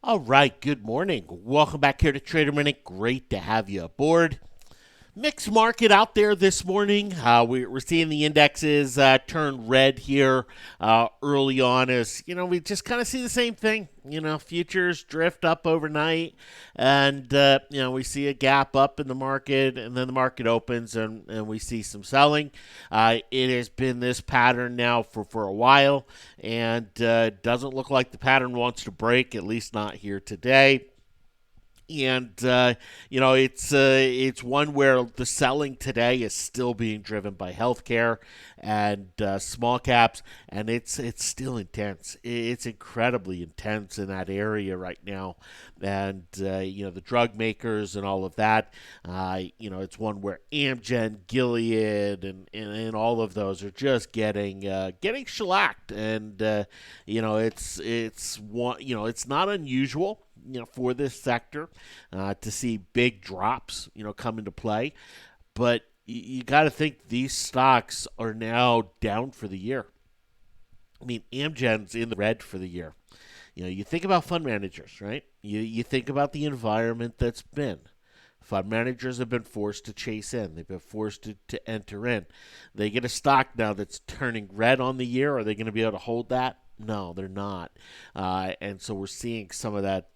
All right, good morning. Welcome back here to Trader Minute. Great to have you aboard. Mixed market out there this morning. We're seeing the indexes turn red here early on as, we just kind of see the same thing. Futures drift up overnight and, we see a gap up in the market and then the market opens and we see some selling. It has been this pattern now for a while and doesn't look like the pattern wants to break, at least not here today. And it's one where the selling today is still being driven by healthcare and small caps, and it's still intense. It's incredibly intense in that area right now, and the drug makers and all of that. It's one where Amgen, Gilead, and all of those are just getting shellacked, and it's one. It's not unusual for this sector to see big drops, come into play. But you got to think these stocks are now down for the year. I mean, Amgen's in the red for the year. You think about fund managers, right? You think about the environment that's been. Fund managers have been forced to chase in. They've been forced to enter in. They get a stock now that's turning red on the year. Are they going to be able to hold that? No, they're not, and so we're seeing some of that,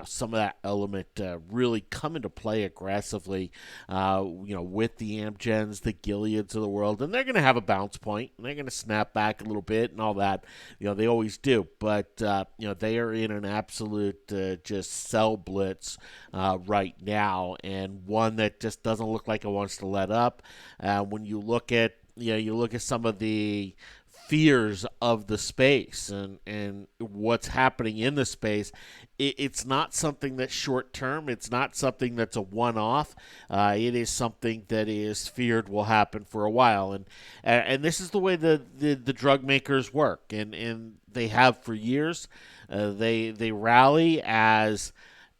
some of that element really come into play aggressively, with the Amgens, the Gileads of the world, and they're going to have a bounce point, and they're going to snap back a little bit and all that, they always do, but they are in an absolute just sell blitz right now, and one that just doesn't look like it wants to let up. When you look at, some of the fears of the space and what's happening in the space, it's not something that's short term. It's not something that's a one-off. It is something that is feared will happen for a while, and this is the way the drug makers work, and they have for years. They rally as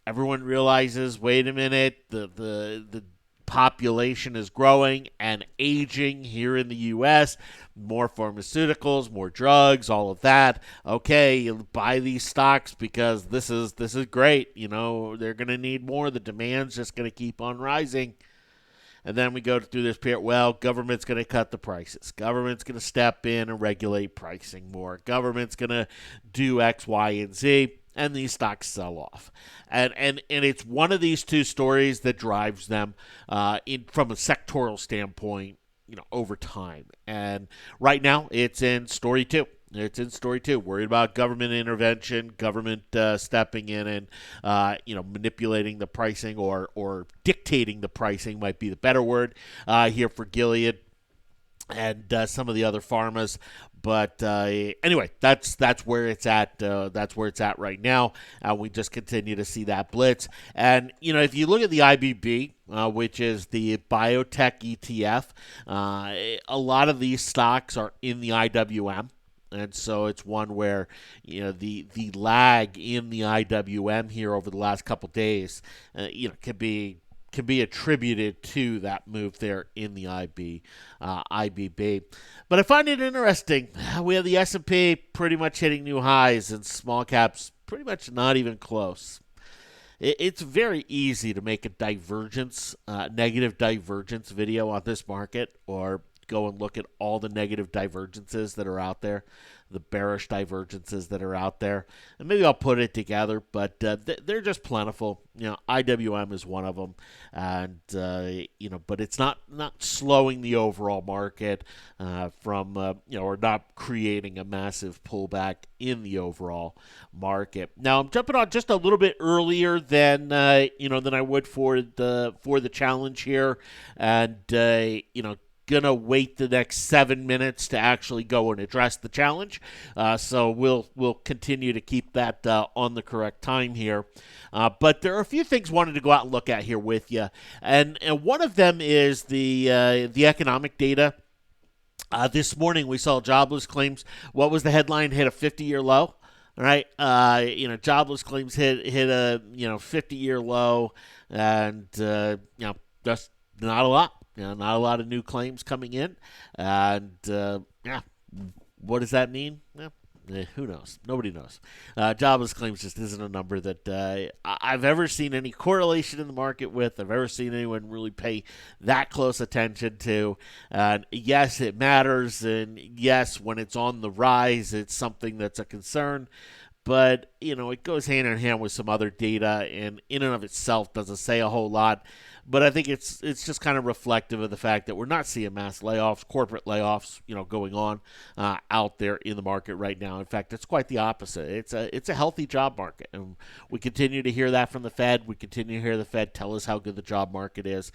everyone realizes, wait a minute, the population is growing and aging here in the U.S., more pharmaceuticals, more drugs, all of that. Okay, you buy these stocks because this is great. They're going to need more. The demand's just going to keep on rising. And then we go through this period. Well, government's going to cut the prices. Government's going to step in and regulate pricing more. Government's going to do X, Y, and Z. And these stocks sell off, and it's one of these two stories that drives them from a sectoral standpoint, over time. And right now, it's in story two. It's in story two. Worried about government intervention, government stepping in and manipulating the pricing or dictating the pricing might be the better word here for Gilead and some of the other pharmas. But anyway, that's where it's at. That's where it's at right now. We just continue to see that blitz. And if you look at the IBB, which is the biotech ETF, a lot of these stocks are in the IWM. And so it's one where the lag in the IWM here over the last couple days, can be attributed to that move there in the IBB. But I find it interesting. We have the S&P pretty much hitting new highs and small caps pretty much not even close. It's very easy to make a negative divergence video on this market, or go and look at all the negative divergences that are out there, the bearish divergences that are out there, and maybe I'll put it together, but they're just plentiful. IWM is one of them, and but it's not slowing the overall market from or not creating a massive pullback in the overall market. Now I'm jumping on just a little bit earlier than than I would for the challenge here, and gonna wait the next 7 minutes to actually go and address the challenge. So we'll continue to keep that on the correct time here. But there are a few things I wanted to go out and look at here with you, and one of them is the economic data. This morning we saw jobless claims. What was the headline? Hit a 50-year low. All right, jobless claims hit a 50-year low, and just not a lot. Not a lot of new claims coming in, and what does that mean? Who knows? Nobody knows. Jobless claims just isn't a number that I've ever seen any correlation in the market with. I've ever seen anyone really pay that close attention to. Yes, it matters, and yes, when it's on the rise, it's something that's a concern. But it goes hand in hand with some other data, and in and of itself doesn't say a whole lot. But I think it's just kind of reflective of the fact that we're not seeing mass layoffs, corporate layoffs, going on out there in the market right now. In fact, it's quite the opposite. It's a healthy job market, and we continue to hear that from the Fed. We continue to hear the Fed tell us how good the job market is,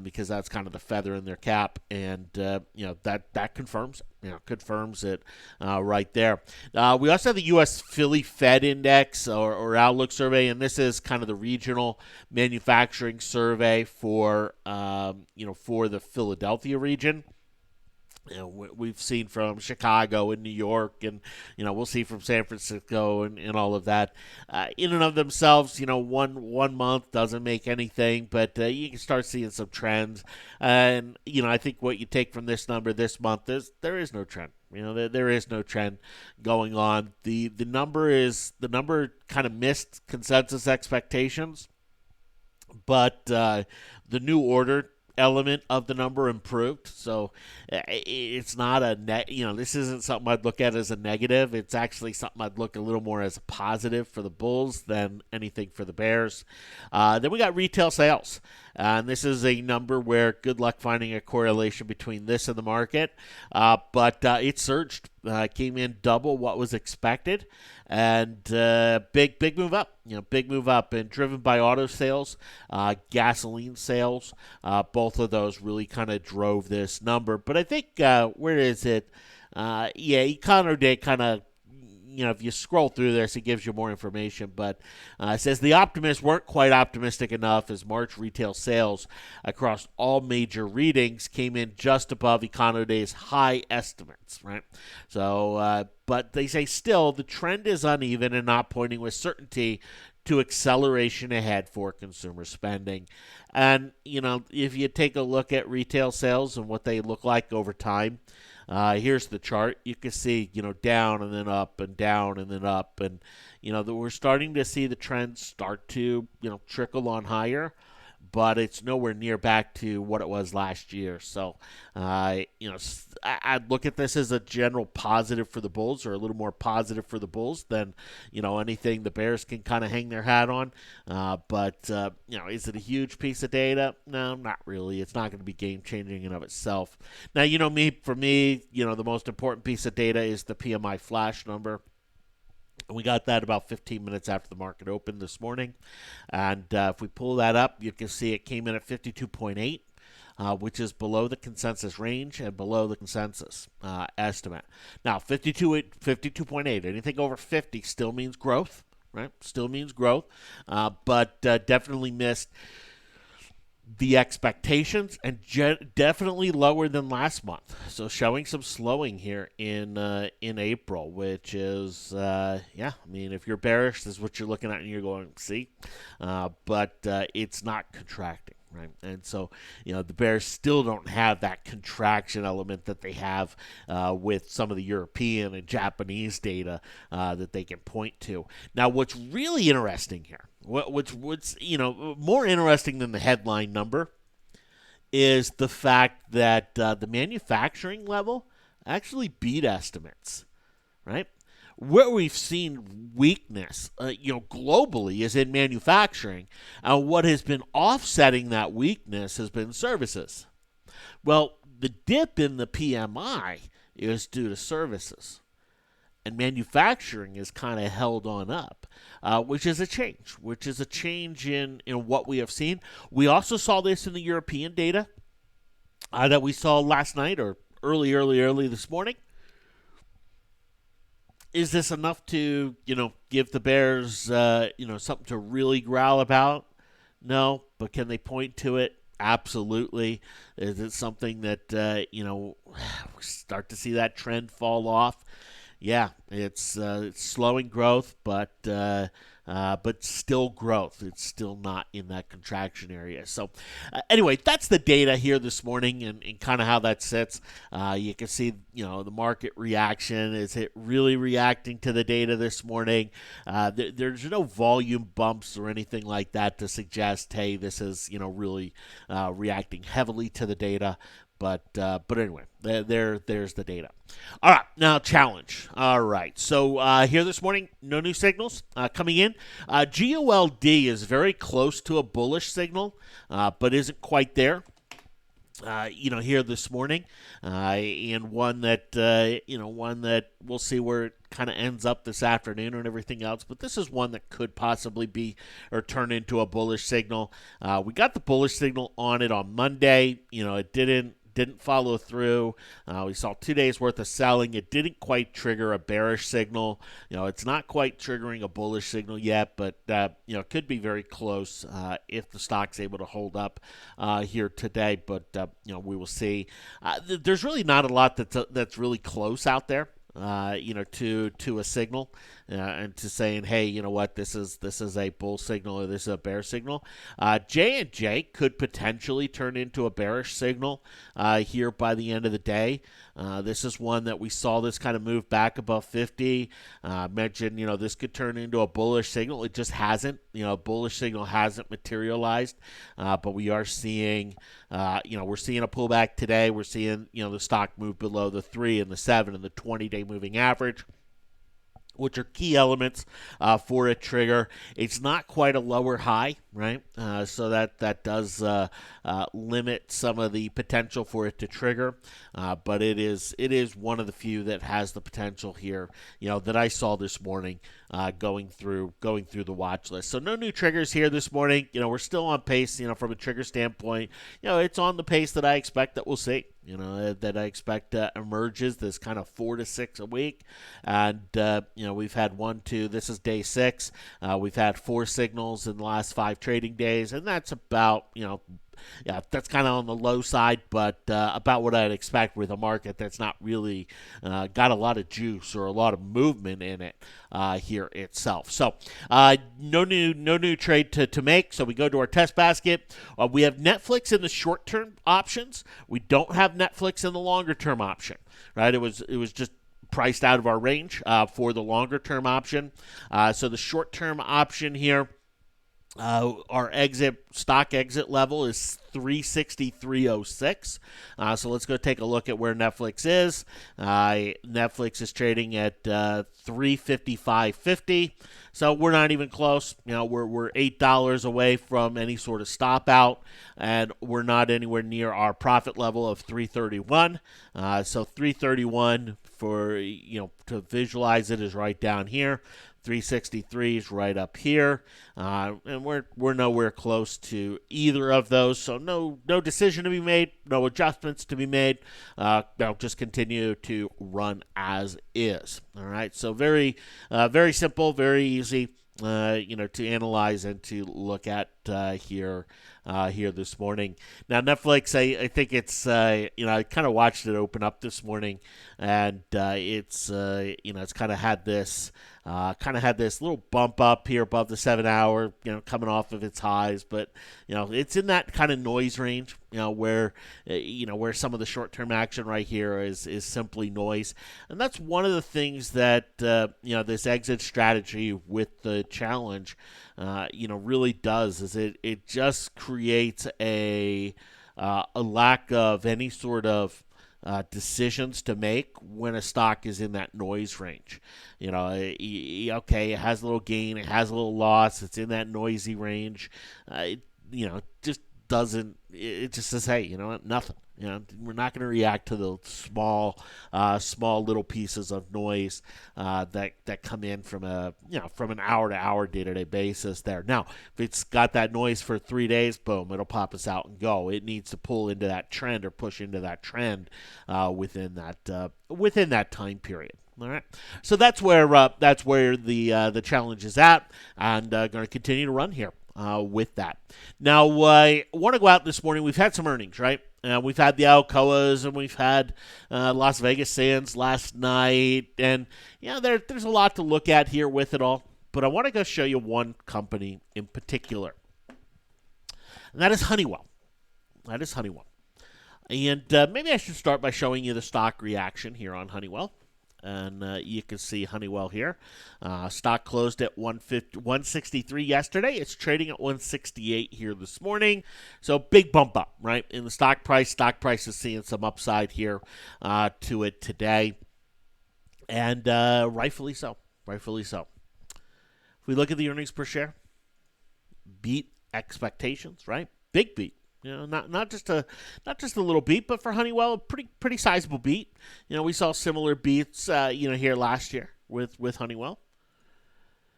because that's kind of the feather in their cap, and that confirms it. Confirms it right there. We also have the U.S. Philly Fed Index or Outlook survey, and this is kind of the regional manufacturing survey for the Philadelphia region. We've seen from Chicago and New York, and we'll see from San Francisco and all of that. In and of themselves, one month doesn't make anything, but you can start seeing some trends. And I think what you take from this number this month is there is no trend. There is no trend going on. The number kind of missed consensus expectations, but the new order element of the number improved. So it's not this isn't something I'd look at as a negative. It's actually something I'd look a little more as a positive for the Bulls than anything for the Bears. Then we got retail sales. And this is a number where good luck finding a correlation between this and the market. But it surged, came in double what was expected, and big move up. Big move up, and driven by auto sales, gasoline sales. Both of those really kind of drove this number. But I think where is it? Econoday kind of. If you scroll through this, it gives you more information. But it says the optimists weren't quite optimistic enough as March retail sales across all major readings came in just above Econoday's high estimates, right? So, but they say still the trend is uneven and not pointing with certainty to acceleration ahead for consumer spending. And, if you take a look at retail sales and what they look like over time, here's the chart. You can see, down and then up and down and then up. And, that we're starting to see the trend start to, trickle on higher. But it's nowhere near back to what it was last year. So, I'd look at this as a general positive for the Bulls, or a little more positive for the Bulls than, anything the Bears can kind of hang their hat on. But is it a huge piece of data? No, not really. It's not going to be game-changing in of itself. Now, for me, the most important piece of data is the PMI flash number. We got that about 15 minutes after the market opened this morning. And if we pull that up, you can see it came in at 52.8, which is below the consensus range and below the consensus estimate. Now, 52.8, anything over 50 still means growth, right? Still means growth, but definitely missed the expectations, and definitely lower than last month. So showing some slowing here in April, which is if you're bearish, this is what you're looking at, and you're going, see, but it's not contracting. Right, and so the Bears still don't have that contraction element that they have with some of the European and Japanese data that they can point to. Now, what's really interesting here, what's more interesting than the headline number, is the fact that the manufacturing level actually beat estimates. Right. Where we've seen weakness, globally, is in manufacturing, and what has been offsetting that weakness has been services. Well, the dip in the PMI is due to services, and manufacturing is kind of held on up, which is a change in what we have seen. We also saw this in the European data that we saw last night or early this morning. Is this enough to, give the Bears, something to really growl about? No, but can they point to it? Absolutely. Is it something that, we start to see that trend fall off? Yeah, it's slowing growth, but but still growth. It's still not in that contraction area. So anyway, that's the data here this morning and kind of how that sits. You can see, the market reaction. Is it really reacting to the data this morning? There's no volume bumps or anything like that to suggest, hey, this is, really reacting heavily to the data. But anyway, there's the data. All right, now challenge. All right, so here this morning, no new signals coming in. GOLD is very close to a bullish signal, but isn't quite there. Here this morning, and one that we'll see where it kind of ends up this afternoon and everything else. But this is one that could possibly be or turn into a bullish signal. We got the bullish signal on it on Monday. It didn't follow through. We saw 2 days worth of selling. It didn't quite trigger a bearish signal. It's not quite triggering a bullish signal yet, but it could be very close if the stock's able to hold up here today. But we will see. There's really not a lot that's really close out there. To a signal and to saying, hey, you know what, this is a bull signal or this is a bear signal. J&J could potentially turn into a bearish signal here by the end of the day. This is one that we saw this kind of move back above 50. Mentioned, this could turn into a bullish signal. It just hasn't. A bullish signal hasn't materialized, but we are seeing, we're seeing a pullback today. We're seeing, the stock move below the 3 and the 7 and the 20-day moving average, which are key elements for a trigger. It's not quite a lower high, right? So that does limit some of the potential for it to trigger. But it is one of the few that has the potential here, that I saw this morning going through the watch list. So no new triggers here this morning. We're still on pace, from a trigger standpoint. It's on the pace that I expect that we'll see. That I expect emerges this kind of 4 to 6 a week. And, we've had 1, 2, this is day 6. We've had 4 signals in the last 5 trading days, and that's about, that's kind of on the low side, but about what I'd expect with a market that's not really got a lot of juice or a lot of movement in it here itself. So no new trade to make. So we go to our test basket. We have Netflix in the short-term options. We don't have Netflix in the longer-term option, right? It was just priced out of our range for the longer-term option. So the short-term option here, our stock exit level is 363.06. So let's go take a look at where Netflix is. Netflix is trading at 355.50. So we're not even close. We're $8 away from any sort of stop out, and we're not anywhere near our profit level of 331. So 331 for to visualize it is right down here. 363 is right up here, and we're nowhere close to either of those. So no decision to be made, no adjustments to be made. They'll just continue to run as is. All right. So very simple, very easy. To analyze and to look at here this morning. Now Netflix, I think it's I kind of watched it open up this morning, and it's it's kind of had this little bump up here above the 7 hour, coming off of its highs, but it's in that kind of noise range, where some of the short-term action right here is simply noise. And that's one of the things that this exit strategy with the challenge really does, is it just creates a lack of any sort of decisions to make when a stock is in that noise range. Okay, it has a little gain, it has a little loss, it's in that noisy range. Just doesn't. It just says, hey, nothing. We're not going to react to the small little pieces of noise that come in from an hour-to-hour, day-to-day basis there. Now, if it's got that noise for 3 days, boom, it'll pop us out and go. It needs to pull into that trend or push into that trend within that time period. All right, so that's where the challenge is at, and going to continue to run here with that. Now, I want to go out this morning. We've had some earnings, right? We've had the Alcoas, and we've had Las Vegas Sands last night, and there's a lot to look at here with it all. But I want to go show you one company in particular, and that is Honeywell. That is Honeywell. And maybe I should start by showing you the stock reaction here on Honeywell. And you can see Honeywell here. Stock closed at 163 yesterday. It's trading at 168 here this morning. So big bump up, right, in the stock price. Stock price is seeing some upside here to it today. And rightfully so. Rightfully so. If we look at the earnings per share, beat expectations, right? Big beat. Not just a little beat, but for Honeywell, a pretty sizable beat. We saw similar beats, here last year with Honeywell.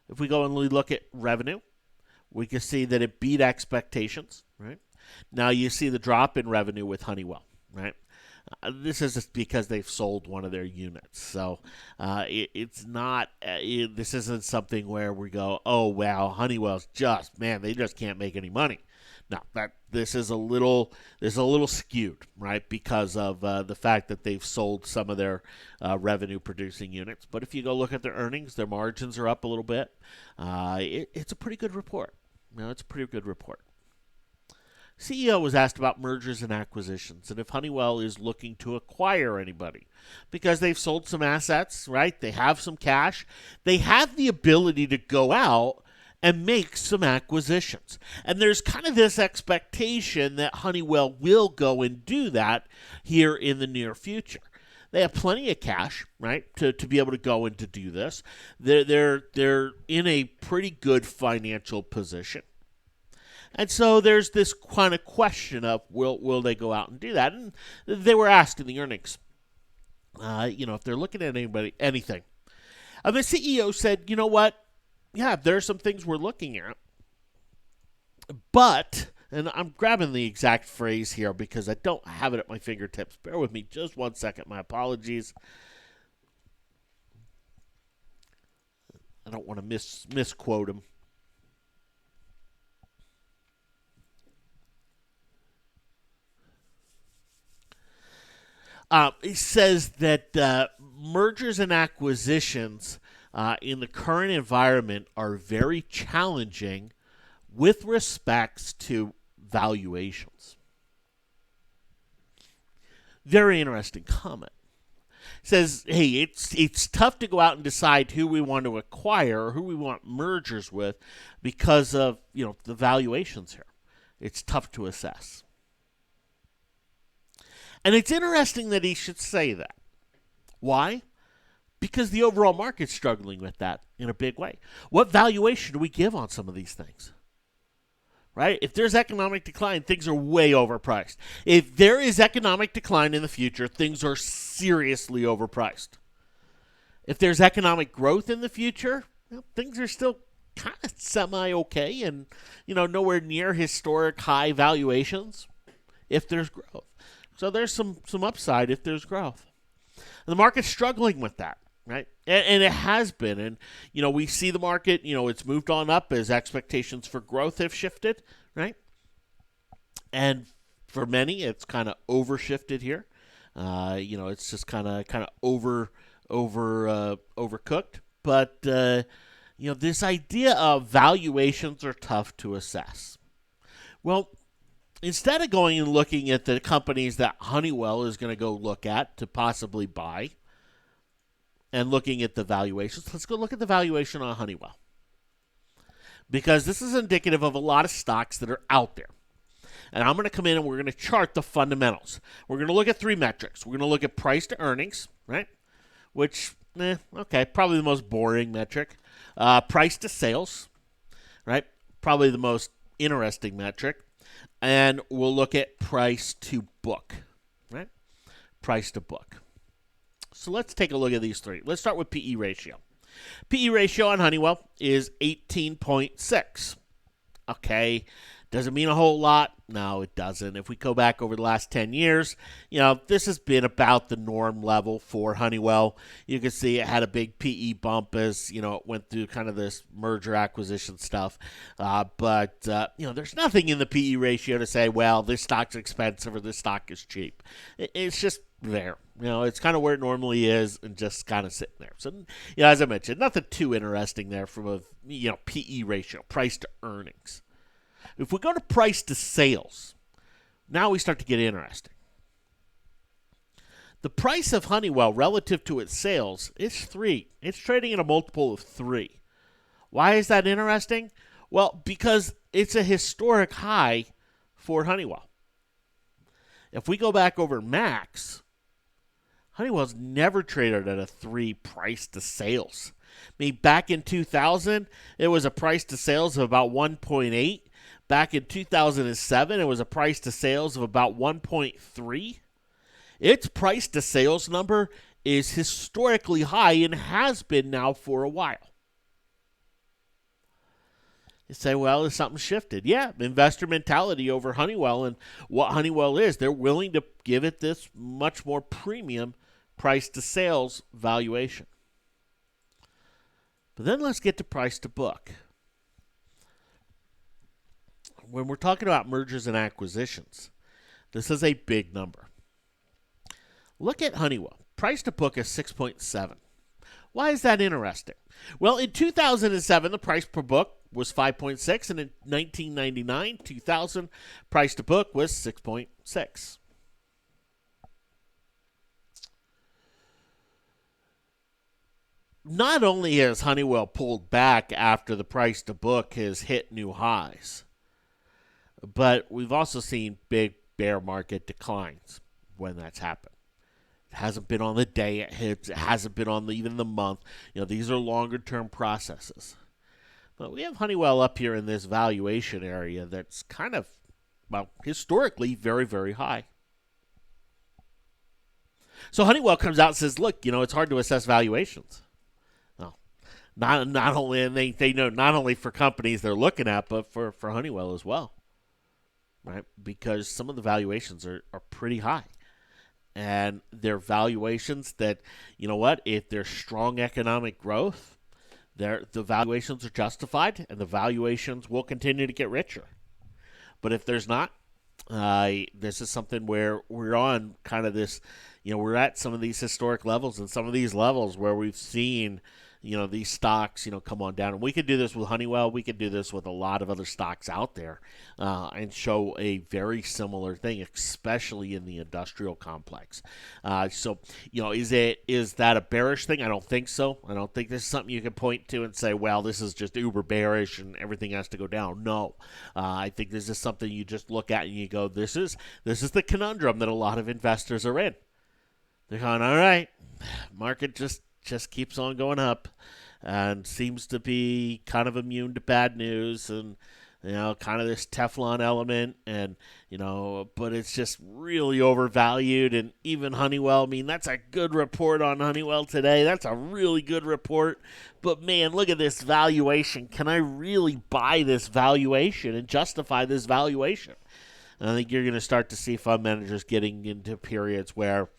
If we go and we look at revenue, we can see that it beat expectations. Right now, you see the drop in revenue with Honeywell. Right, this is just because they've sold one of their units. So it's not. This isn't something where we go, oh wow, Honeywell's they just can't make any money. No, this is a little skewed, right, because of the fact that they've sold some of their revenue-producing units. But if you go look at their earnings, their margins are up a little bit. It's a pretty good report. It's a pretty good report. CEO was asked about mergers and acquisitions, and if Honeywell is looking to acquire anybody, because they've sold some assets, right? They have some cash. They have the ability to go out and make some acquisitions. And there's kind of this expectation that Honeywell will go and do that here in the near future. They have plenty of cash, right, to be able to go and to do this. They're in a pretty good financial position. And so there's this kind of question of will they go out and do that? And they were asked in the earnings, if they're looking at anything. And the CEO said, you know what? Yeah, there are some things we're looking at. But, and I'm grabbing the exact phrase here because I don't have it at my fingertips. Bear with me just 1 second. My apologies. I don't want to misquote him. He says that mergers and acquisitions in the current environment are very challenging with respects to valuations. Very interesting comment. Says, hey, it's tough to go out and decide who we want to acquire or who we want mergers with because of the valuations here. It's tough to assess. And it's interesting that he should say that. Why? Because the overall market's struggling with that in a big way. What valuation do we give on some of these things? Right? If there's economic decline, things are way overpriced. If there is economic decline in the future, things are seriously overpriced. If there's economic growth in the future, things are still kind of semi-okay and, nowhere near historic high valuations if there's growth. So there's some upside if there's growth. And the market's struggling with that, right? And it has been. And, we see the market, it's moved on up as expectations for growth have shifted, right? And for many, it's kind of overshifted here. It's just kind of overcooked. But, this idea of valuations are tough to assess. Well, instead of going and looking at the companies that Honeywell is going to go look at to possibly buy and looking at the valuations, let's go look at the valuation on Honeywell. Because this is indicative of a lot of stocks that are out there. And I'm going to come in and we're going to chart the fundamentals. We're going to look at three metrics. We're going to look at price to earnings, right? Which, probably the most boring metric. Price to sales, right? Probably the most interesting metric. And we'll look at price to book, right? Price to book. So let's take a look at these three. Let's start with PE ratio. PE ratio on Honeywell is 18.6. Okay. Does it mean a whole lot? No, it doesn't. If we go back over the last 10 years, this has been about the norm level for Honeywell. You can see it had a big PE bump as, it went through kind of this merger acquisition stuff. But there's nothing in the PE ratio to say, well, this stock's expensive or this stock is cheap. It's just there. It's kind of where it normally is and just kind of sitting there. So, as I mentioned, nothing too interesting there from a, PE ratio, price to earnings. If we go to price to sales, now we start to get interesting. The price of Honeywell relative to its sales is 3. It's trading at a multiple of 3. Why is that interesting? Well, because it's a historic high for Honeywell. If we go back over Max, Honeywell's never traded at a 3 price to sales. I mean, back in 2000, it was a price to sales of about 1.8. Back in 2007, it was a price to sales of about 1.3. Its price to sales number is historically high and has been now for a while. You say, well, has something shifted? Yeah, investor mentality over Honeywell and what Honeywell is. They're willing to give it this much more premium price to sales valuation. But then let's get to price to book. When we're talking about mergers and acquisitions, this is a big number. Look at Honeywell. Price to book is 6.7. Why is that interesting? Well, in 2007, the price per book was 5.6, and in 1999, 2000, price to book was 6.6. Not only has Honeywell pulled back after the price to book has hit new highs, but we've also seen big bear market declines when that's happened. It hasn't been on the day it hits. It hasn't been on even the month. These are longer-term processes. But we have Honeywell up here in this valuation area that's kind of, historically very, very high. So Honeywell comes out and says, look, it's hard to assess valuations. Well, not only, and they know not only for companies they're looking at, but for Honeywell as well. Right? Because some of the valuations are pretty high. And they're valuations that, if there's strong economic growth, the valuations are justified and the valuations will continue to get richer. But if there's not, this is something where we're on kind of this, we're at some of these historic levels and some of these levels where we've seen these stocks, come on down. And we could do this with Honeywell. We could do this with a lot of other stocks out there and show a very similar thing, especially in the industrial complex. So, is that a bearish thing? I don't think so. I don't think this is something you can point to and say, well, this is just uber bearish and everything has to go down. No. I think this is something you just look at and you go, this is the conundrum that a lot of investors are in. They're going, all right, market just keeps on going up and seems to be kind of immune to bad news and, kind of this Teflon element and, but it's just really overvalued. And even Honeywell, that's a good report on Honeywell today. That's a really good report. But man, look at this valuation. Can I really buy this valuation and justify this valuation? And I think you're going to start to see fund managers getting into periods where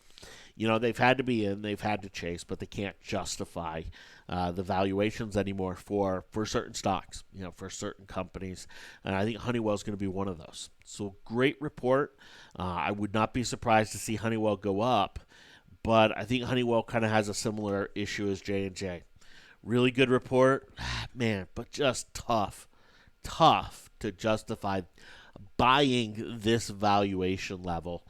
they've had to be in, they've had to chase, but they can't justify the valuations anymore for certain stocks, for certain companies. And I think Honeywell is going to be one of those. So great report. I would not be surprised to see Honeywell go up, but I think Honeywell kind of has a similar issue as J&J. Really good report, man, but just tough to justify buying this valuation level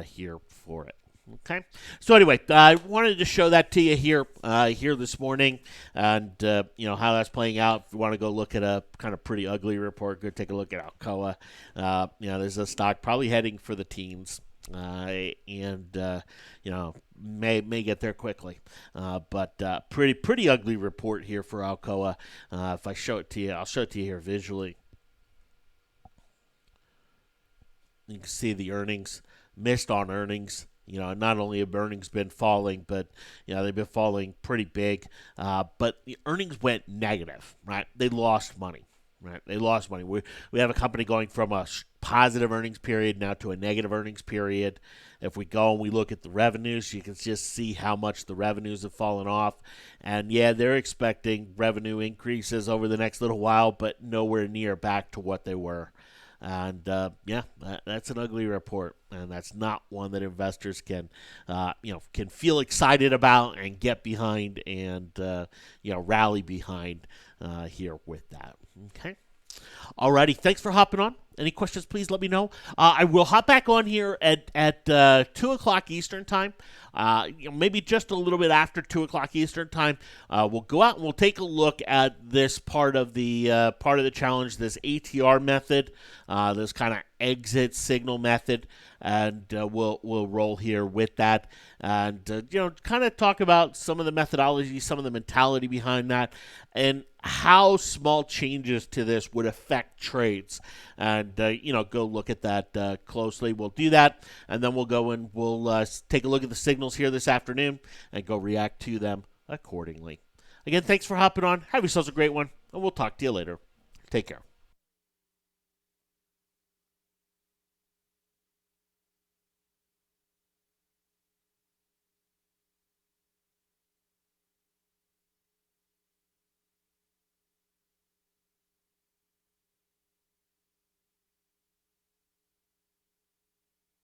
here for it. Okay, so anyway, I wanted to show that to you here this morning, and how that's playing out. If you want to go look at a kind of pretty ugly report, go take a look at Alcoa. There's a stock probably heading for the teens, and may get there quickly. But pretty ugly report here for Alcoa. If I show it to you, I'll show it to you here visually. You can see the earnings, missed on earnings. Not only have earnings been falling, but, they've been falling pretty big. But the earnings went negative, right? They lost money. Right, they lost money. We have a company going from a positive earnings period now to a negative earnings period. If we go and we look at the revenues, you can just see how much the revenues have fallen off. And yeah, they're expecting revenue increases over the next little while, but nowhere near back to what they were. And yeah, that's an ugly report, and that's not one that investors can feel excited about and get behind and rally behind here with that. Okay. Alrighty, thanks for hopping on. Any questions, please let me know. I will hop back on here at 2 o'clock Eastern time, maybe just a little bit after 2 o'clock Eastern time. We'll go out and we'll take a look at this part of the challenge, this ATR method, this kind of exit signal method, and we'll roll here with that, and kind of talk about some of the methodology, some of the mentality behind that, and how small changes to this would affect trades, and go look at that closely. We'll do that, and then we'll go and we'll take a look at the signals here this afternoon and go react to them accordingly. Again, thanks for hopping on. Have yourselves a great one, and we'll talk to you later. Take care.